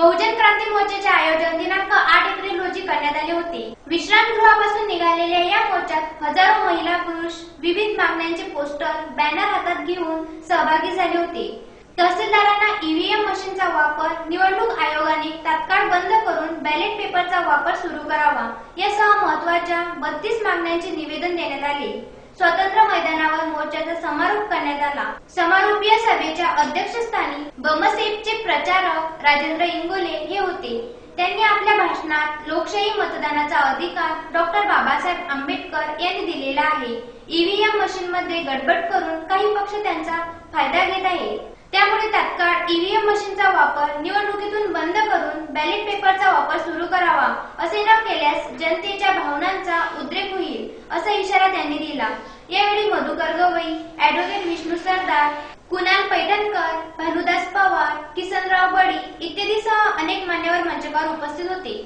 बहुजन क्रांती मोर्चाचे आयोजन दिनांक 8 एप्रिल रोजी करण्यात आले होते। विश्रामगृहापासून निघालेल्या या मोर्चात हजारो महिला पुरुष विविध मागण्यांचे पोस्टर, बॅनर हातात घेऊन सहभागी झाले होते। तहसीलदारांना ईव्हीएम मशीनचा वापर निवडणूक आयोगाने तात्काळ बंद करून बॅलेट पेपरचा वापर सुरू करावा यासह महत्त्वाच्या 32 मागण्यांचे निवेदन देण्यात आले। स्वतंत्र मैदानावर मोर्चाचा समारोप करण्यात आला। समारोपीय सभेच्या अध्यक्षस्थानी बमसेफचे प्रचारक राजेंद्र इंगोले हे होते। त्यांनी आपल्या भाषणात लोकशाही मतदानाचा अधिकार डॉक्टर बाबासाहेब आंबेडकर यांनी दिलेला आहे। ईव्हीएम मशीनमध्ये गडबड करून काही पक्ष त्यांचा फायदा घेत आहेत, त्यामुळे तात्काळ ईव्हीएम मशीनचा वापर निवडणुकीतून बंद करून बॅलेट पेपरचा वापर सुरू करावा। असे न केल्यास जनतेच्या भावनांचा उद्रेक होईल असा इशारा त्यांनी दिला। यावेळी मधुकर गवई, ॲडव्होकेट विष्णू सरदार, कुणाल पैठणकर, भानुदास पवार, किसनराव बडी इत्यादीसह अनेक मान्यवर मंचकावर उपस्थित होते।